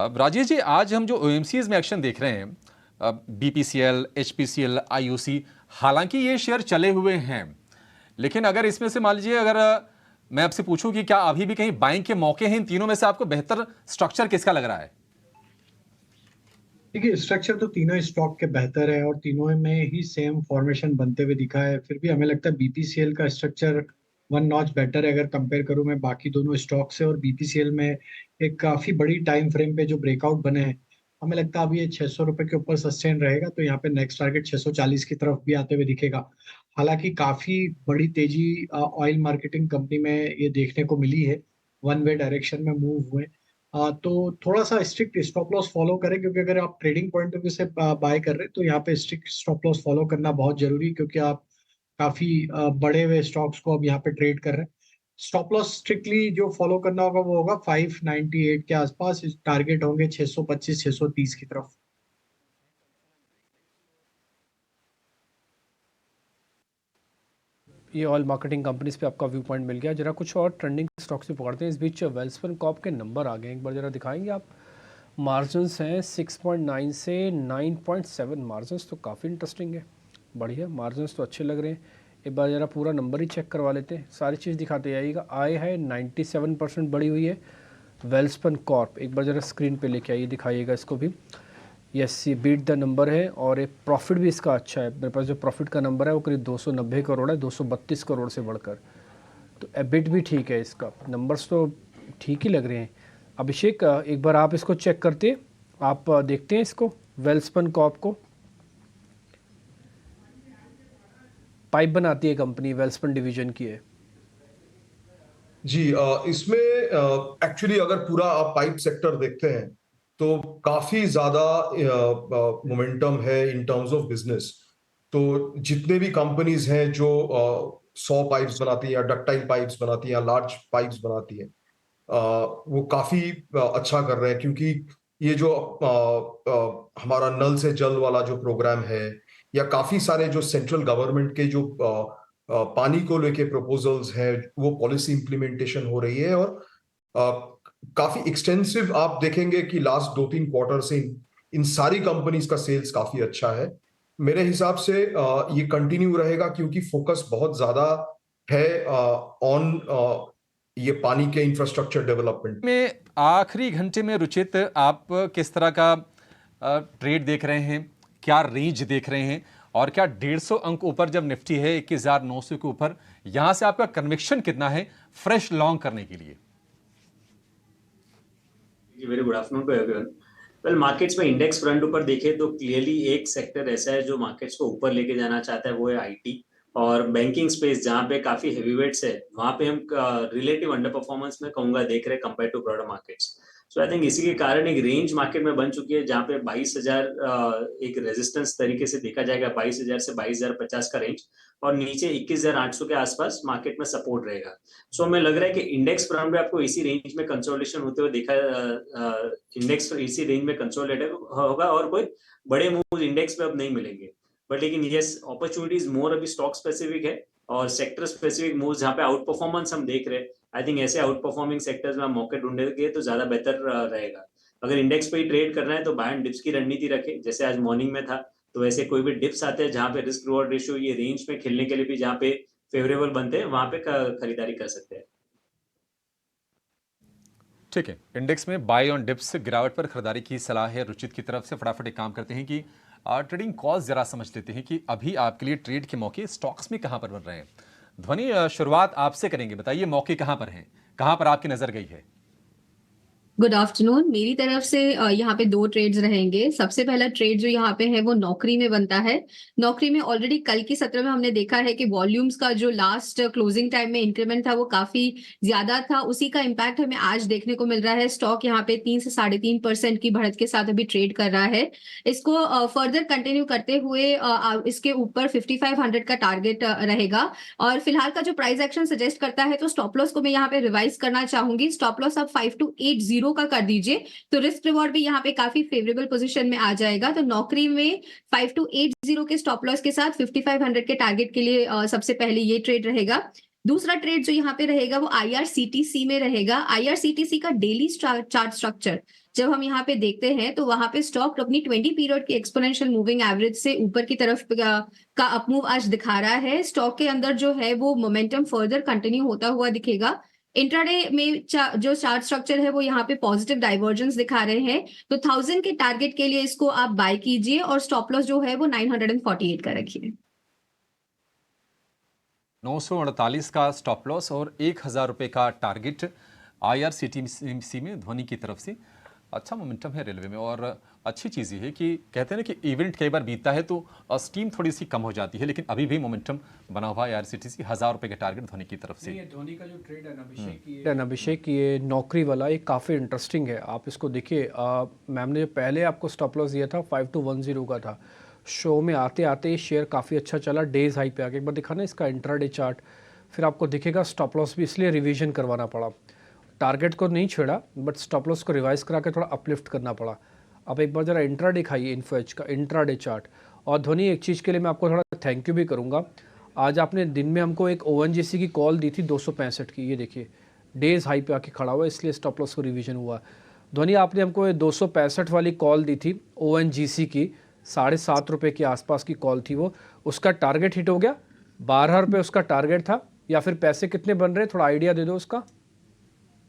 अब राजेश जी, आज हम जो ओएमसीज में एक्शन देख रहे हैं, बीपीसीएल, एचपीसीएल, आईओसी, हालांकि ये शेयर चले हुए हैं, लेकिन अगर इसमें से मान लीजिए, अगर मैं आपसे पूछूं कि क्या अभी भी कहीं बाइंग के मौके हैं, इन तीनों में से आपको बेहतर स्ट्रक्चर किसका लग रहा है? देखिए, स्ट्रक्चर तो तीनों ही स्टॉक के बेहतर है और तीनों में ही सेम फॉर्मेशन बनते हुए दिखा है। फिर भी हमें लगता है बीपीसीएल का स्ट्रक्चर वन नॉच बेटर है अगर कंपेयर करूं मैं बाकी दोनों स्टॉक से। और बीपीसीएल में एक काफी बड़ी टाइम फ्रेम पे जो ब्रेकआउट बने हैं, हमें लगता है अब ये 600 रुपए के ऊपर सस्टेन रहेगा, तो यहाँ पे नेक्स्ट टारगेट 640 की तरफ भी आते हुए दिखेगा। हालांकि काफी बड़ी तेजी ऑयल मार्केटिंग कंपनी में ये देखने को मिली है, वन वे डायरेक्शन में मूव हुए। तो थोड़ा सा स्ट्रिक्ट स्टॉप लॉस फॉलो करें, क्योंकि अगर आप ट्रेडिंग पॉइंट ऑफ व्यू से बाय कर रहे हैं तो यहाँ पे स्ट्रिक्ट स्टॉप लॉस फॉलो करना बहुत जरूरी है, क्योंकि आप काफी बड़े हुए स्टॉक्स को अब यहाँ पे ट्रेड कर रहे हैं। स्टॉप लॉस स्ट्रिक्टली जो फॉलो करना होगा वो होगा 598 के आसपास, टारगेट होंगे 625 630 की तरफ। ये ऑयल मार्केटिंग कंपनीज पे आपका व्यू पॉइंट मिल गया। जरा कुछ और ट्रेंडिंग स्टॉक्स भी पकड़ते हैं। इस बीच वेल्सपन कॉर्प के नंबर आ गए, एक बार जरा दिखाएंगे आप। मार्जिन्स हैं 6.9 से 9.7, मार्जिन्स तो काफ़ी इंटरेस्टिंग है, बढ़िया मार्जिन्स तो अच्छे लग रहे हैं। एक बार जरा पूरा नंबर ही चेक करवा लेते हैं, सारी चीज़ दिखाते जाइएगा। आय है 97% बढ़ी हुई है वेल्सपन कॉर्प, एक बार जरा स्क्रीन पे लेके आइए, दिखाइएगा इसको भी। यस, ये बीट द नंबर है और एक प्रॉफिट भी इसका अच्छा है। मेरे पास जो प्रॉफिट का नंबर है वो करीब 290 करोड़ है, 232 करोड़ से बढ़कर। तो एबिट भी ठीक है, इसका नंबर्स तो ठीक ही लग रहे हैं। अभिषेक, एक बार आप इसको चेक करते, आप देखते हैं इसको, वेल्सपन कॉर्प को। पाइप बनाती है कंपनी, वेल्सपन डिवीजन की है। जी, इसमें एक्चुअली अगर पूरा आप पाइप सेक्टर देखते हैं तो काफी ज्यादा मोमेंटम है इन टर्म्स ऑफ बिजनेस। तो जितने भी कंपनीज हैं जो 100 पाइप्स बनाती हैं या डक्टाइल पाइप्स बनाती हैं या लार्ज पाइप्स बनाती हैं, वो काफी अच्छा कर रहे हैं, क्योंकि ये जो हमारा नल से जल वाला जो प्रोग्राम है, या काफी सारे जो सेंट्रल गवर्नमेंट के जो पानी को लेके प्रपोजल्स हैं, वो पॉलिसी इंप्लीमेंटेशन हो रही है। और काफी एक्सटेंसिव आप देखेंगे कि लास्ट 2-3 क्वार्टर से इन सारी कंपनीज का सेल्स काफी अच्छा है। मेरे हिसाब से ये कंटिन्यू रहेगा, क्योंकि फोकस बहुत ज्यादा है ऑन ये पानी के इंफ्रास्ट्रक्चर डेवलपमेंट में आखिरी घंटे में रुचित, आप किस तरह का ट्रेड देख रहे हैं, क्या रेंज देख रहे हैं, और क्या 150 अंक ऊपर जब निफ्टी है 21,900 के ऊपर, यहां से आपका कन्विक्शन कितना है फ्रेश लॉन्ग करने के लिए? Very good afternoon to everyone. Well, markets में इंडेक्स फ्रंट ऊपर देखें तो क्लियरली एक सेक्टर ऐसा है जो मार्केट्स को ऊपर लेके जाना चाहता है, वो है आईटी और बैंकिंग स्पेस, जहां पे काफी हेवीवेट्स है। वहां पे हम रिलेटिव अंडर परफॉर्मेंस में कहूंगा देख रहे हैं compare to broader markets. So I think इसी के कारण एक रेंज मार्केट में बन चुकी है, जहां पे 22,000 एक रेजिस्टेंस तरीके से देखा जाएगा, 22,000 से 22,050 का रेंज, और नीचे 21,800 के आसपास मार्केट में सपोर्ट रहेगा। सो हमें लग रहा है कि इंडेक्स फ्रंट में आपको इसी रेंज में कंसोलिडेशन होते हुए देखा, इंडेक्स इसी रेंज में कंसोलिडेट होगा और कोई बड़े मूव इंडेक्स पे अब नहीं मिलेंगे। बट लेकिन यस, अपॉर्चुनिटीज मोर अभी स्टॉक स्पेसिफिक है और सेक्टर स्पेसिफिक मूव जहाँ पे आउट परफॉर्मेंस हम देख रहे हैं। आई थिंक ऐसे आउट परफॉर्मिंग सेक्टर्स में मौके ढूंढेंगे तो ज्यादा बेहतर रहेगा। अगर इंडेक्स पे ही ट्रेड करना है तो बाय एंड डिप्स की रणनीति रखें, जैसे आज मॉर्निंग में था। तो वैसे कोई भी डिप्स आते हैं जहाँ पे रिस्क रिवॉर्ड रेशियो ये रेंज में खेलने के लिए भी जहाँ पे फेवरेबल बनते हैं, वहां पे खरीदारी कर सकते हैं। ठीक है, इंडेक्स में बाय ऑन डिप्स गिरावट पर खरीदारी की सलाह है रुचित की तरफ से। फटाफट एक काम करते हैं कि ट्रेडिंग कॉल्स जरा समझ लेते हैं कि अभी आपके लिए ट्रेड के मौके स्टॉक्स में कहां पर बन रहे हैं। ध्वनि, शुरुआत आपसे करेंगे, बताइए मौके कहां पर हैं, कहां पर आपकी नजर गई है? Good afternoon. मेरी तरफ से यहाँ पे दो ट्रेड्स रहेंगे। सबसे पहला ट्रेड जो यहाँ पे है वो नौकरी में बनता है। नौकरी में ऑलरेडी कल की सत्र में हमने देखा है कि वॉल्यूम्स का जो लास्ट क्लोजिंग टाइम में इंक्रीमेंट था वो काफी ज्यादा था, उसी का इम्पैक्ट हमें आज देखने को मिल रहा है। स्टॉक यहाँ पे 3 से 3.5% की बढ़त के साथ अभी ट्रेड कर रहा है। इसको फर्दर कंटिन्यू करते हुए इसके ऊपर 5500 का टारगेट रहेगा। और फिलहाल का जो प्राइस एक्शन सजेस्ट करता है तो स्टॉप लॉस को मैं यहाँ पे रिवाइज करना चाहूंगी। स्टॉप लॉस अब 5280 का कर दीजिए, तो रिस्क रिवॉर्ड भी यहाँ पे काफी फेवरेबल पोजीशन में आ जाएगा। तो नौकरी में 5280 के स्टॉप लॉस के साथ 5500 के टारगेट के लिए सबसे पहले ये ट्रेड रहेगा। दूसरा ट्रेड जो यहाँ पे रहेगा वो आईआरसीटीसी में रहेगा। आईआरसीटीसी का डेली चार्ट स्ट्रक्चर जब हम यहाँ पे देखते हैं तो वहां पे स्टॉक अपनी 20 पीरियड की एक्सपोनेंशियल मूविंग एवरेज से ऊपर की तरफ का अपमूव आज दिखा रहा है। स्टॉक के अंदर जो है वो मोमेंटम फर्दर कंटिन्यू होता हुआ दिखेगा। इंट्राडे में जो चार्ट स्ट्रक्चर है वो यहाँ पे पॉजिटिव डाइवर्जेंस दिखा रहे हैं, तो 1000 के टारगेट के लिए इसको आप बाय कीजिए और स्टॉप लॉस जो है वो 948 का रखिए। 948 का स्टॉप लॉस और 1000 रुपये का टारगेट IRCTC में धोनी की तरफ से। अच्छा मोमेंटम है रेलवे में, और अच्छी चीज़ ये है कि कहते हैं ना कि इवेंट कई बार बीतता है तो स्टीम थोड़ी सी कम हो जाती है, लेकिन अभी भी मोमेंटम बना हुआ है। IRCTC 1000 रुपये का टारगेट धोनी की तरफ से। धोनी का जो ट्रेड है ना अभिषेक, ये नौकरी वाला ये काफ़ी इंटरेस्टिंग है। आप इसको देखिए, मैम ने जो पहले आपको स्टॉप लॉस दिया था 5210 का था। शो में आते आते ये शेयर काफ़ी अच्छा चला, डेज हाई पे आके। एक बार दिखाना इसका इंट्राडे चार्ट, फिर आपको दिखेगा स्टॉप लॉस भी इसलिए रिवीजन करवाना पड़ा। टारगेट को नहीं छेड़ा बट स्टॉप लॉस को रिवाइज करा के थोड़ा अपलिफ्ट करना पड़ा। आप एक बार ज़रा इंट्राडे खाइए, इन्फोएज का इंट्राडे चार्ट। और धोनी, एक चीज़ के लिए मैं आपको थोड़ा थैंक यू भी करूँगा। आज आपने दिन में हमको एक ONGC की कॉल दी थी 265 की, ये देखिए डेज हाई पे आके खड़ा हुआ, इसलिए स्टॉप लॉस को रिवीजन हुआ। धोनी, आपने हमको ये 265 वाली कॉल दी थी ONGC की, 7.5 रुपये के आसपास की कॉल थी वो। उसका टारगेट हिट हो गया, 12 रुपये उसका टारगेट था, या फिर पैसे कितने बन रहे, थोड़ा आइडिया दे दो उसका।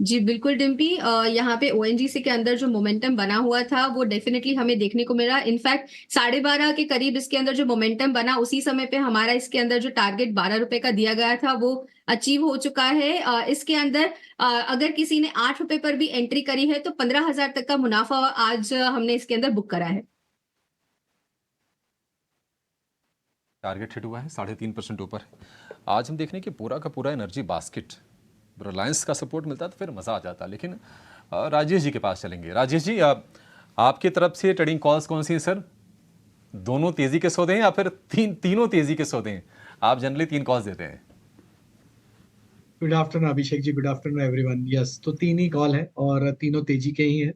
जी बिल्कुल डिम्पी, यहाँ पे ONGC के अंदर जो मोमेंटम बना हुआ था वो डेफिनेटली हमें देखने को मिला। इनफैक्ट 12:30 के करीब इसके अंदर जो मोमेंटम बना, उसी समय पे हमारा इसके अंदर जो टारगेट 12 रुपए का दिया गया था वो अचीव हो चुका है। इसके अंदर अगर किसी ने 8 रुपए पर भी एंट्री करी है तो 15,000 तक का मुनाफा आज हमने इसके अंदर बुक करा है। टारगेट हिट हुआ है, 3.5% ऊपर है। आज हम देख रहे हैं कि पूरा का पूरा एनर्जी बास्केट, रिलायंस का सपोर्ट मिलता तो फिर मज़ा आ जाता। लेकिन राजेश जी के पास चलेंगे। राजेश जी, आपकी तरफ से ट्रेडिंग कॉल्स कौन सी हैं सर? दोनों तेज़ी के सौदे हैं या फिर तीनों तेज़ी के सौदे हैं? आप जनरली 3 कॉल्स देते हैं। Good afternoon Abhishek ji, good afternoon everyone. Yes, तो 3 ही कॉल है और तीनों तेजी के ही हैं।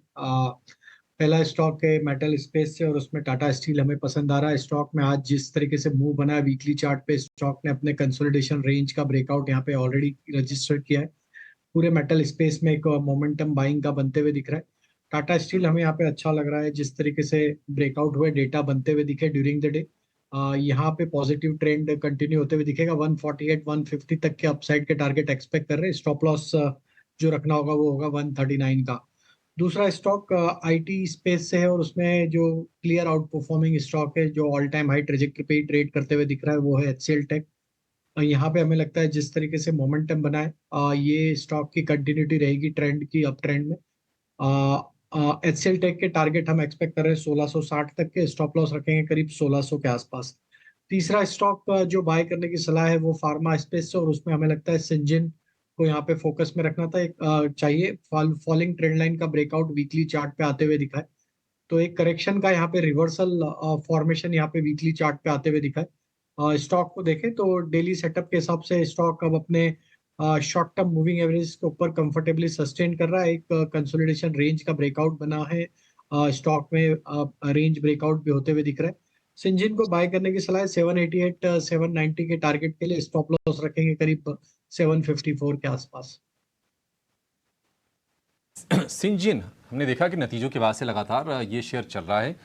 पहला स्टॉक है मेटल स्पेस से और उसमें टाटा स्टील हमें पसंद आ रहा है। स्टॉक में आज जिस तरीके से मूव बना है वीकली चार्ट पे, स्टॉक ने अपने कंसोलिडेशन रेंज का ब्रेकआउट यहाँ पे ऑलरेडी रजिस्टर किया है। पूरे मेटल स्पेस में एक मोमेंटम बाइंग का बनते हुए दिख रहा है। टाटा स्टील हमें यहाँ पे अच्छा लग रहा है, जिस तरीके से ब्रेकआउट हुए डेटा बनते हुए दिखे ड्यूरिंग द डे। यहाँ पे पॉजिटिव ट्रेंड कंटिन्यू होते हुए दिखेगा। 148 150 तक के अपसाइड के टारगेट एक्सपेक्ट कर रहे हैं। स्टॉप लॉस जो रखना होगा वो होगा 139 का। दूसरा स्टॉक IT स्पेस से है और उसमें जो क्लियर आउट परफॉर्मिंग स्टॉक है जो ऑल टाइम हाई ट्रेजेक्टरी पे ट्रेड करते हुए दिख रहा है वो है HCL टेक। यहाँ पे हमें लगता है जिस तरीके से मोमेंटम बना है, ये स्टॉक की कंटिन्यूटी रहेगी ट्रेंड की, अप ट्रेंड में। HCL टेक के टारगेट हम एक्सपेक्ट कर रहे हैं 1660 तक के। स्टॉप लॉस रखेंगे करीब 1600 के आसपास। तीसरा स्टॉक जो बाय करने की सलाह है वो फार्मा स्पेस से और उसमें हमें लगता है सिंजिन को यहाँ पे फोकस में रखना था। एक चाहिए फॉलिंग ट्रेंड लाइन का ब्रेकआउट वीकली चार्ट पे आते हुए दिखा है, तो एक करेक्शन का यहाँ पे रिवर्सल फॉर्मेशन यहाँ पे वीकली चार्ट पे आते हुए दिखा है। स्टॉक को देखें तो डेली सेटअप के हिसाब से स्टॉक अब अपने शॉर्ट टर्म मूविंग एवरेज के ऊपर कंफर्टेबली सस्टेन कर रहा है। एक कंसोलिडेशन रेंज का ब्रेकआउट बना है स्टॉक में, रेंज ब्रेकआउट भी होते हुए दिख रहा है। सिंजिन को बाय करने की सलाह है 788 790 के टारगेट के लिए। स्टॉप लॉस रखेंगे करीब 754 के आसपास। सिंजिन, हमने देखा कि नतीजों के बाद से लगातार ये शेयर चल रहा है।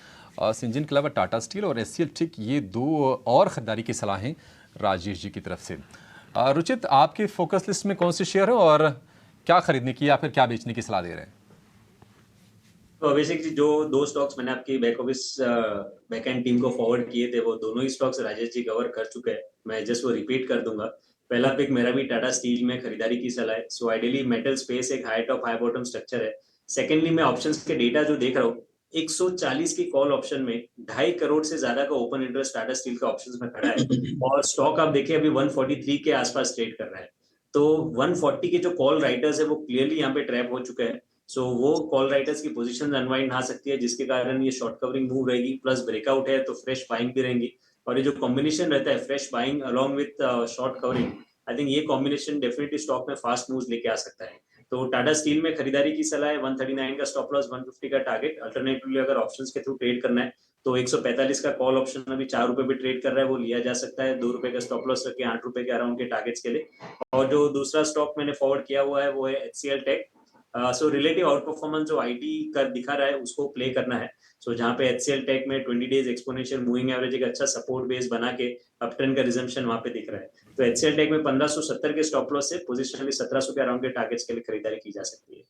सिंजिन के अलावा टाटा स्टील और HCL टेक, ये 2 और खरीदारी की सलाह हैं राजेश जी की तरफ से। रुचित, आपके फोकस लिस्ट में कौन से शेयर है और क्या खरीदने की या फिर क्या बेचने की सलाह दे रहे हैं? तो बेसिकली जो 2 स्टॉक्स मैंने आपकी back office back and team को फॉरवर्ड किए थे वो दोनों ही स्टॉक्स राजेश जी कवर कर चुके हैं। मैं जस्ट वो रिपीट कर दूंगा। पहला पिक मेरा भी टाटा स्टील में खरीदारी की सलाह है। सो आइडियली मेटल स्पेस एक high top high bottom structure है। सेकेंडली मैं ऑप्शंस के डेटा जो देख रहा हूँ, 140 की कॉल ऑप्शन में 2.5 करोड़ से ज्यादा का ओपन इंटरेस्ट टाटा स्टील का ऑप्शंस में खड़ा है और स्टॉक आप देखिए अभी 143 के आसपास ट्रेड कर रहा है। तो 140 के जो कॉल राइटर्स है वो क्लियरली यहाँ पे ट्रैप हो चुके हैं। सो वो कॉल राइटर्स की पोजीशन अनवाइंड आ सकती है, जिसके कारण ये शॉर्ट कवरिंग मूव रहेगी, प्लस ब्रेकआउट है तो फ्रेश बाइंग भी रहेंगी। और ये जो कॉम्बिनेशन रहता है fresh buying along with short covering, I think ये कॉम्बिनेशन डेफिनेटली स्टॉक में फास्ट मूव्स लेके आ सकता है। तो टाटा स्टील में खरीदारी की सलाह है। 139 का स्टॉप लॉस, 150 का टारगेट। अल्टरनेटिवली अगर ऑप्शंस के थ्रू ट्रेड करना है तो 145 का कॉल ऑप्शन अभी 4 रुपए पे ट्रेड कर रहा है, वो लिया जा सकता है। 2 रुपए का स्टॉप लॉस रखे 8 रुपए के अराउंड के टारगेट्स के लिए। और जो दूसरा स्टॉक मैंने फॉरवर्ड किया हुआ है वो है HCL tech. So relative outperformance जो आईटी कर दिखा रहा है उसको प्ले करना है। सो जहाँ पे एचसीएल टेक में 20 डेज एक्सपोनेंशियल मूविंग एवरेज एक अच्छा सपोर्ट बेस बना के अप ट्रेंड का रिजम्पशन वहां पे दिख रहा है। तो एचसीएल टेक में 1570 के स्टॉप लॉस से पोजिशनली 1700 के अराउंड के टारगेट्स के लिए खरीदारी की जा सकती है।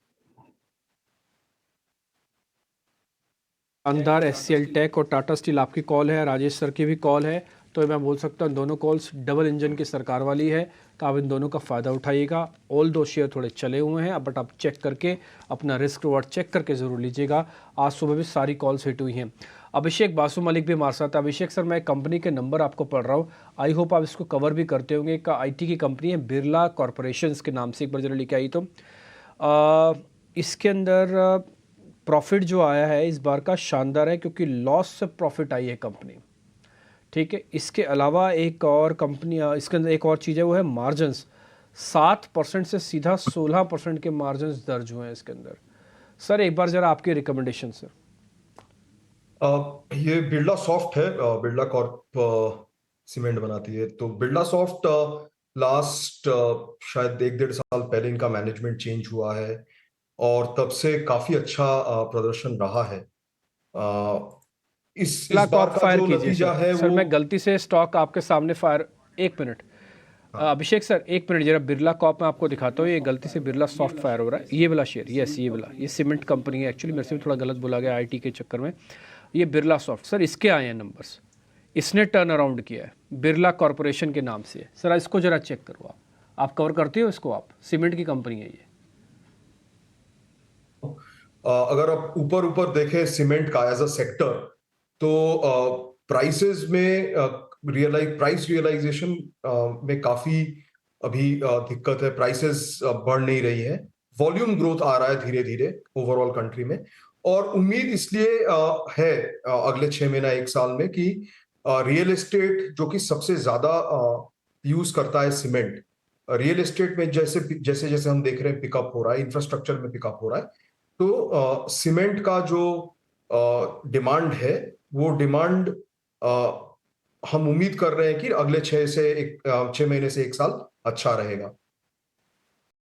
शानदार एचसीएल टेक और टाटा स्टील आपकी कॉल है, राजेश सर की भी कॉल है, तो मैं बोल सकता हूँ दोनों कॉल्स डबल इंजन की सरकार वाली है, तो आप इन दोनों का फ़ायदा उठाइएगा। ऑल दो शेयर थोड़े चले हुए हैं, बट आप चेक करके अपना रिस्क रिवॉर्ड चेक करके ज़रूर लीजिएगा। आज सुबह भी सारी कॉल्स हिट हुई हैं। अभिषेक बासु मलिक भी हमारे साथ है। अभिषेक सर, मैं कंपनी के नंबर आपको पढ़ रहा हूँ, आई होप आप इसको कवर भी करते होंगे। एक IT की कंपनी है बिरला कॉरपोरेशन के नाम से, एक बार जरा लेके आई तो इसके अंदर प्रॉफिट जो आया है इस बार का शानदार है, क्योंकि लॉस से प्रॉफिट आई है कंपनी, ठीक है। इसके अलावा एक और कंपनी, इसके अंदर एक और चीज़ है, वो है मार्जिन्स। 7% से सीधा 16% के मार्जिन्स दर्ज हुए हैं इसके अंदर। सर एक बार जरा आपकी रिकमेंडेशन सर। ये बिरला सॉफ्ट है, बिरला कॉर्प सीमेंट बनाती है। तो बिरला सॉफ्ट लास्ट शायद 1-1.5 साल पहले इनका मैनेजमेंट चेंज हुआ है और तब से काफी अच्छा प्रदर्शन रहा है। इस बिरला बार कॉर्प का फायर जो कीजिए नतीजा सर। है सर वो मैं गलती से स्टॉक आपके सामने फायर, एक मिनट अभिषेक सर, एक मिनट जरा बिरला कॉर्प में आपको दिखाता हूँ। ये गलती से बिरला सॉफ्ट फायर हो रहा है, ये वाला शेयर, यस ये वाला, ये सीमेंट कंपनी है एक्चुअली, मेरे से भी थोड़ा गलत बोला गया IT के चक्कर में। ये बिरला सॉफ्ट सर, इसके आए हैं नंबर्स, इसने टर्न अराउंड किया है, बिरला कॉरपोरेशन के नाम से है सर। इसको जरा चेक करो, आप कवर करते हो इसको, आप सीमेंट की कंपनी है ये। अगर आप ऊपर ऊपर देखें सीमेंट का एज अ सेक्टर, तो प्राइसेस में प्राइस रियलाइजेशन में काफी अभी दिक्कत है। प्राइसेस बढ़ नहीं रही है, वॉल्यूम ग्रोथ आ रहा है धीरे धीरे ओवरऑल कंट्री में। और उम्मीद इसलिए है अगले 6 महीना 1 साल में कि रियल एस्टेट जो कि सबसे ज्यादा यूज करता है सीमेंट, रियल एस्टेट में जैसे जैसे जैसे हम देख रहे हैं पिकअप हो रहा है, इंफ्रास्ट्रक्चर में पिकअप हो रहा है, तो सीमेंट का जो डिमांड है वो डिमांड हम उम्मीद कर रहे हैं कि अगले 6 महीने से 1 साल अच्छा रहेगा।